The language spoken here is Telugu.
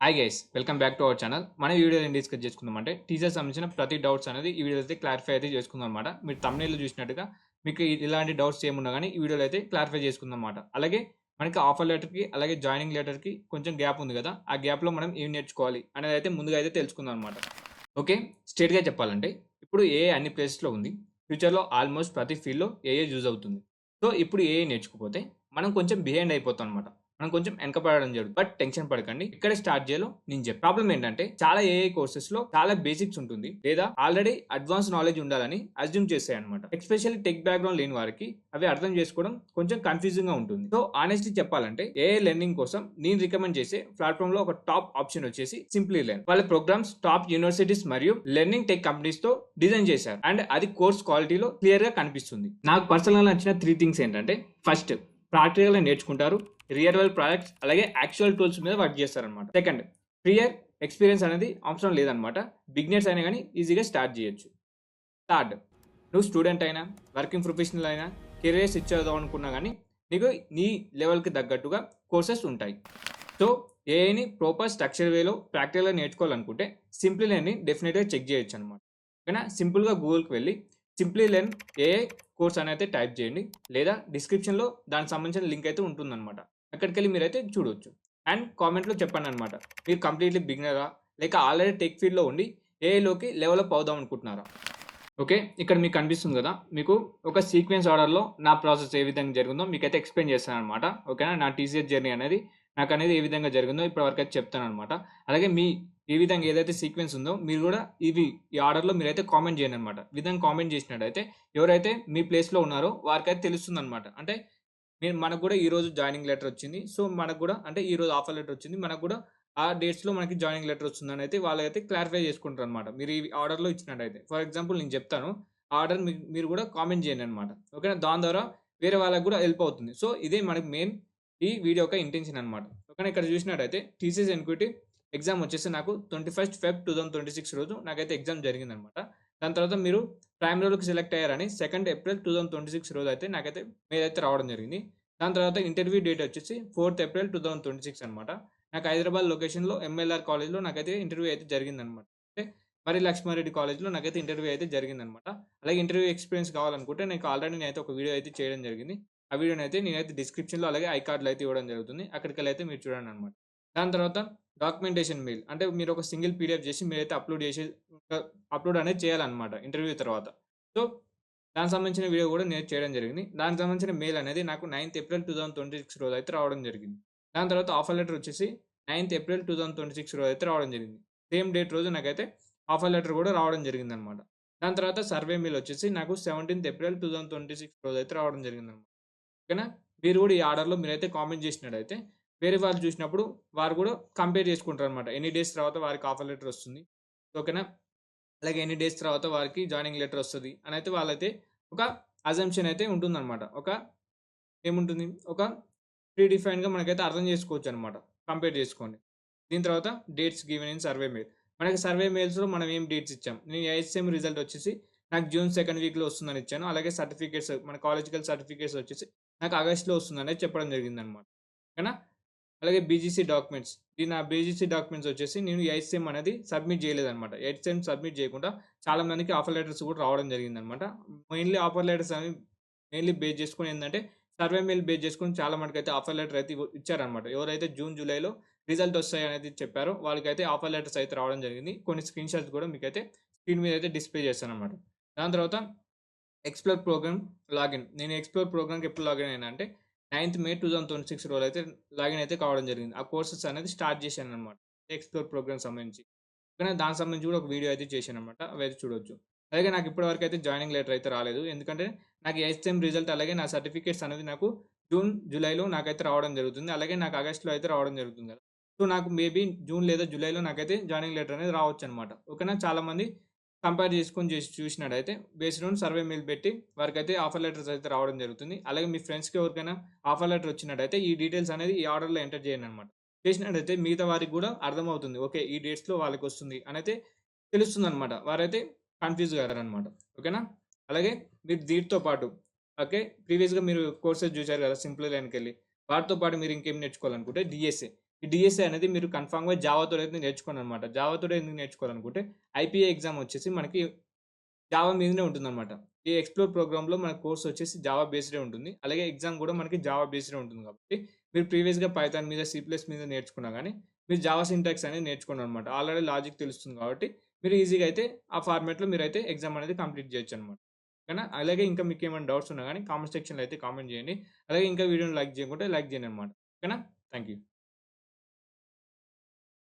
Hi guys, welcome back to our channel. మన వీడియోలో ఏం డిస్కస్ చేసుకుందామంటే టీచర్స్ సంబంధించిన ప్రతి డౌట్స్ అనేది ఈ వీడియో అయితే క్లారిఫై అయితే చేసుకుందాం అనమాట. మీరు తమిళలో చూసినట్టుగా మీకు ఇలాంటి డౌట్స్ ఏమున్నా కానీ ఈ వీడియోలో అయితే క్లారిఫై చేసుకుందాం అనమాట. అలాగే మనకి ఆఫర్ లెటర్కి అలాగే జాయినింగ్ లెటర్కి కొంచెం గ్యాప్ ఉంది కదా, ఆ గ్యాప్లో మనం ఏం నేర్చుకోవాలి అనేది అయితే ముందుగా అయితే తెలుసుకుందాం అనమాట. ఓకే, స్ట్రేట్గా చెప్పాలంటే ఇప్పుడు ఏఐ అన్ని ప్లేసెస్లో ఉంది. ఫ్యూచర్లో ఆల్మోస్ట్ ప్రతి ఫీల్డ్లో ఏఐ యూజ్ అవుతుంది. సో ఇప్పుడు ఏఐ నేర్చుకోకపోతే మనం కొంచెం బిహైండ్ అయిపోతాం అనమాట. మనం కొంచెం వెనకపడడం జరుగుతుంది. బట్ టెన్షన్ పడకండి, ఇక్కడ స్టార్ట్ చేయాలో నేను చెప్పాను. ప్రాబ్లం ఏంటంటే చాలా ఏఐ కోర్సెస్ లో చాలా బేసిక్స్ ఉంటుంది లేదా ఆల్రెడీ అడ్వాన్స్ నాలెడ్జ్ ఉండాలని అజ్యూమ్ చేస్తాయి అనమాట. ఎస్పెషల్లీ టెక్ బ్యాక్గ్రౌండ్ లేని వారికి అవి అర్థం చేసుకోవడం కొంచెం కన్ఫ్యూజింగ్ గా ఉంటుంది. సో ఆనెస్ట్లీ చెప్పాలంటే ఏఐ లెర్నింగ్ కోసం నేను రికమెండ్ చేసే ప్లాట్ఫామ్ లో ఒక టాప్ ఆప్షన్ వచ్చేసి సింప్లీ లెర్న్. వాళ్ళ ప్రోగ్రామ్స్ టాప్ యూనివర్సిటీస్ మరియు లెర్నింగ్ టెక్ కంపెనీస్ తో డిజైన్ చేశారు అండ్ అది కోర్స్ క్వాలిటీలో క్లియర్ గా కనిపిస్తుంది. నాకు పర్సనల్ నచ్చిన 3 థింగ్స్ ఏంటంటే, ఫస్ట్ ప్రాక్టికల్ గా నేర్చుకుంటారు, రియల్ వరల్డ్ ప్రాజెక్ట్స్ అలాగే యాక్చువల్ టూల్స్ మీద వర్క్ చేస్తారనమాట. సెకండ్, ప్రియర్ ఎక్స్పీరియన్స్ అనేది అవసరం లేదనమాట. బిగినర్స్ అయినా కానీ ఈజీగా స్టార్ట్ చేయొచ్చు. థర్డ్, నువ్వు స్టూడెంట్ అయినా వర్కింగ్ ప్రొఫెషనల్ అయినా కెరీర్ స్విచ్ అవుదాం అనుకున్నా కానీ నీకు నీ లెవెల్కి తగ్గట్టుగా కోర్సెస్ ఉంటాయి. సో ఏఐని ప్రాపర్ స్ట్రక్చర్ వేలో ప్రాక్టికల్గా నేర్చుకోవాలనుకుంటే సింప్లీ లెర్న్ని డెఫినెట్గా చెక్ చేయొచ్చు అనమాట. ఓకేనా, సింపుల్గా గూగుల్కి వెళ్ళి సింప్లీ లెర్న్ ఏఐ కోర్స్ అని అయితే టైప్ చేయండి, లేదా డిస్క్రిప్షన్లో దానికి సంబంధించిన లింక్ అయితే ఉంటుందన్నమాట. అక్కడికి వెళ్ళి మీరైతే చూడవచ్చు. అండ్ కామెంట్లో చెప్పండి అనమాట, మీరు కంప్లీట్లీ బిగినరా లేక ఆల్రెడీ టెక్ ఫీల్డ్లో ఉండి ఏఐలోకి డెవలప్ అవుదాం అనుకుంటున్నారా. ఓకే, ఇక్కడ మీకు కనిపిస్తుంది కదా, మీకు ఒక సీక్వెన్స్ ఆర్డర్లో నా ప్రాసెస్ ఏ విధంగా జరిగిందో మీకైతే ఎక్స్ప్లెయిన్ చేస్తాను అనమాట. ఓకేనా, నా టీసీఎస్ జర్నీ అనేది నాకు అనేది ఏ విధంగా జరిగిందో ఇప్పటి వరకు అయితే చెప్తాను అనమాట. అలాగే మీ ఈ విధంగా ఏదైతే సీక్వెన్స్ ఉందో మీరు కూడా ఈ ఆర్డర్లో మీరైతే కామెంట్ చేయండి అనమాట. విధంగా కామెంట్ చేసినట్టయితే ఎవరైతే మీ ప్లేస్లో ఉన్నారో వారికైతే తెలుస్తుంది అనమాట. అంటే మనకు కూడా ఈ రోజు జాయినింగ్ లెటర్ వచ్చింది, సో మనకు కూడా అంటే ఈ రోజు ఆఫర్ లెటర్ వచ్చింది, మనకు కూడా ఆ డేట్స్లో మనకి జాయినింగ్ లెటర్ వస్తుందని అయితే వాళ్ళైతే క్లారిఫై చేసుకుంటారు అనమాట. మీరు ఈ ఆర్డర్లో ఇచ్చినట్టయితే ఫర్ ఎగ్జాంపుల్ నేను చెప్తాను, ఆర్డర్ మీరు కూడా కామెంట్ చేయండి అనమాట. ఓకేనా, దాని ద్వారా వేరే వాళ్ళకి కూడా హెల్ప్ అవుతుంది. సో ఇదే మనకి మెయిన్ ఈ వీడియో యొక్క ఇంటెన్షన్ అనమాట. ఓకేనా, ఇక్కడ చూసినట్టయితే టీసీఎస్ ఎన్క్యూటీ ఎగ్జామ్ వచ్చేసి నాకు 21 Feb 2026 రోజు నాకైతే ఎగ్జామ్ జరిగిందనమాట. దాని తర్వాత మీరు ప్రైమ్ రోల్కి సెలెక్ట్ అయ్యారని 2 April 2026 రోజు అయితే నాకైతే మెయిల్ అయితే రావడం జరిగింది. దాని తర్వాత ఇంటర్వ్యూ డేట్ వచ్చేసి 4 April 2026 అనమాట. నాకు హైదరాబాద్ లొకేషన్లో ఎంఎల్ఆర్ కాలేజ్లో నాకైతే ఇంటర్వ్యూ అయితే జరిగిందనమాట. అంటే మరి లక్ష్మారెడ్డి కాలేజ్లో నాకైతే ఇంటర్వ్యూ అయితే జరిగిందనమాట. అలాగే ఇంటర్వ్యూ ఎక్స్పీరియన్స్ కావాలనుకుంటే నాకు ఆల్రెడీ నేనైతే ఒక వీడియో అయితే చేయడం జరిగింది. ఆ వీడియోని అయితే నేనైతే డిస్క్రిప్షన్లో అలాగే ఐ కార్డులో అయితే ఇవ్వడం జరుగుతుంది, అక్కడికి వెళ్ళి అయితే మీరు చూడండి అనమాట. దాని తర్వాత డాక్యుమెంటేషన్ మెయిల్, అంటే మీరు ఒక సింగిల్ పీడిఎఫ్ చేసి మీరైతే అప్లోడ్ అనేది చేయాలన్నమాట ఇంటర్వ్యూ తర్వాత. సో దానికి సంబంధించిన వీడియో కూడా నేను చేయడం జరిగింది. దానికి సంబంధించిన మెయిల్ అనేది నాకు 9th April 2026 రోజు అయితే రావడం జరిగింది. దాని తర్వాత ఆఫర్ లెటర్ వచ్చేసి 9th April 2026 రోజు అయితే రావడం జరిగింది. సేమ్ డేట్ రోజు నాకైతే ఆఫర్ లెటర్ కూడా రావడం జరిగింది అనమాట. దాని తర్వాత సర్వే మెయిల్ వచ్చేసి నాకు 17th April 2026 రోజు అయితే రావడం జరిగింది అనమాట. ఓకేనా, మీరు కూడా ఈ ఆర్డర్లో మీరైతే కామెంట్ చేసినట్టయితే వేరే వాళ్ళు చూసినప్పుడు వారు కూడా కంపేర్ చేసుకుంటారు అనమాట. ఎన్ని డేస్ తర్వాత వారికి ఆఫర్ లెటర్ వస్తుంది, ఓకేనా, అలాగే ఎన్ని డేస్ తర్వాత వారికి జాయినింగ్ లెటర్ వస్తుంది అని అయితే వాళ్ళైతే ఒక అజంప్షన్ అయితే ఉంటుందన్నమాట. ఒక ఏముంటుంది, ఒక ప్రీ డిఫైన్గా మనకైతే అర్థం చేసుకోవచ్చు అనమాట. కంపేర్ చేసుకోండి. దీని తర్వాత dates given in survey mail. మనకి సర్వే మెయిల్స్లో మనం ఏం డేట్స్ ఇచ్చాం, నేను ఐఎస్ఎం రిజల్ట్ వచ్చేసి నాకు June 2nd వీక్లో వస్తుందని ఇచ్చాను. అలాగే సర్టిఫికేట్స్, మన కాలేజికల్ సర్టిఫికేట్స్ వచ్చేసి నాకు ఆగస్ట్లో వస్తుందని చెప్పడం జరిగిందనమాట. ఓకేనా, అలాగే బీజీసీ డాక్యుమెంట్స్, నా బీజీసీ డాక్యుమెంట్స్ వచ్చేసి నేను ఐఎస్ఎం అనేది సబ్మిట్ చేయలేదన్నమాట. ఐఎస్ఎం సబ్మిట్ చేయకుండా చాలా మందికి ఆఫర్ లెటర్స్ కూడా రావడం జరిగిందనమాట. మెయిన్లీ ఆఫర్ లెటర్స్ అని మెయిన్లీ బేస్ చేసుకుని ఏంటంటే సర్వే మెయిల్ బేస్ చేసుకుని చాలా మందికి అయితే ఆఫర్ లెటర్ అయితే ఇచ్చారనమాట. ఎవరైతే జూన్ జూలైలో రిజల్ట్ వస్తాయి అనేది చెప్పారో వాళ్ళకైతే ఆఫర్ లెటర్స్ అయితే రావడం జరిగింది. కొన్ని స్క్రీన్ షాట్స్ కూడా మీకైతే స్క్రీన్ మీద అయితే డిస్ప్లే చేస్తాను అనమాట. దాని తర్వాత ఎక్స్ప్లోర్ ప్రోగ్రామ్ లాగిన్. నేను ఎక్స్ప్లోర్ ప్రోగ్రామ్కి ఎప్పుడు లాగిన్ అయినా అంటే 9th May 2026 రోజు అయితే లాగిన్ అయితే కావడం జరిగింది. ఆ కోర్సెస్ అనేది స్టార్ట్ చేశాను అనమాట ఎక్స్ప్లోర్ ప్రోగ్రామ్ సంబంధించి. కానీ దానికి సంబంధించి కూడా ఒక వీడియో అయితే చేశాను అనమాట, అవి అయితే చూడొచ్చు. అలాగే నాకు ఇప్పటివరకు అయితే జాయినింగ్ లెటర్ అయితే రాలేదు, ఎందుకంటే నాకు ఎస్ఎం రిజల్ట్ అలాగే నా సర్టిఫికేట్స్ అనేది నాకు జూన్ జూలైలో నాకైతే రావడం జరుగుతుంది, అలాగే నాకు ఆగస్ట్లో అయితే రావడం జరుగుతుంది కదా. సో నాకు మేబీ జూన్ లేదా జూలైలో నాకైతే జాయినింగ్ లెటర్ అనేది రావచ్చు అనమాట. ఓకేనా, చాలామంది కంపేర్ చేసుకొని చూసినట్టయితే బేస్డ్ ఆన్ సర్వే మెయిల్ పెట్టి వారికైతే ఆఫర్ లెటర్స్ అయితే రావడం జరుగుతుంది. అలాగే మీ ఫ్రెండ్స్కి ఎవరికైనా ఆఫర్ లెటర్ వచ్చినట్టయితే ఈ డీటెయిల్స్ అనేది ఈ ఆర్డర్లో ఎంటర్ చేయండి అనమాట. చేసినట్టయితే మిగతా వారికి కూడా అర్థమవుతుంది, ఓకే ఈ డేట్స్లో వాళ్ళకి వస్తుంది అని అయితే తెలుస్తుంది అనమాట. వారైతే కన్ఫ్యూజ్ గారనమాట. ఓకేనా, అలాగే మీరు దీంతో పాటు ఓకే ప్రీవియస్గా మీరు కోర్సెస్ చూశారు కదా సింపుల్ లైన్కి వెళ్ళి, వాటితో పాటు మీరు ఇంకేం నేర్చుకోవాలనుకుంటే డిఎస్ఏ ఈ డీఎస్ఏ అనేది మీరు కన్ఫర్మ్‌గా జావాతో అయితే నేర్చుకోవాలనమాట. జావాతోటే ఎందుకు నేర్చుకోవాలనుకుంటే ఐపీఏ ఎగ్జామ్ వచ్చేసి మనకి జావా మీదనే ఉంటుందనమాట. ఈ ఎక్స్‌ప్లోర్ ప్రోగ్రామ్‌లో మన కోర్స్ వచ్చేసి జావా బేస్డే ఉంటుంది. అలాగే ఎగ్జామ్ కూడా మనకి జావా బేస్డే ఉంటుంది కాబట్టి, మీరు ప్రీవియస్‌గా పైథాన్ మీద, సి ప్లస్ మీద నేర్చుకున్నా గానీ, మీరు జావా సింటాక్స్ అనేది నేర్చుకోండనమాట. ఆల్రెడీ లాజిక్ తెలుస్తుంది కాబట్టి, మీరు ఈజీగా అయితే ఆ ఫార్మాట్‌లో మీరైతే ఎగ్జామ్ అనేది కంప్లీట్ చేయొచ్చనమాట. ఓకేనా? అలాగే ఇంకా మీకేమైనా డౌట్స్ ఉన్నా గానీ కామెంట్ సెక్షన్‌లో అయితే కామెంట్ చేయండి. అలాగే ఇంకా వీడియోని లైక్ చేయకుంటే లైక్ చేయండనమాట. ఓకేనా? Thank you.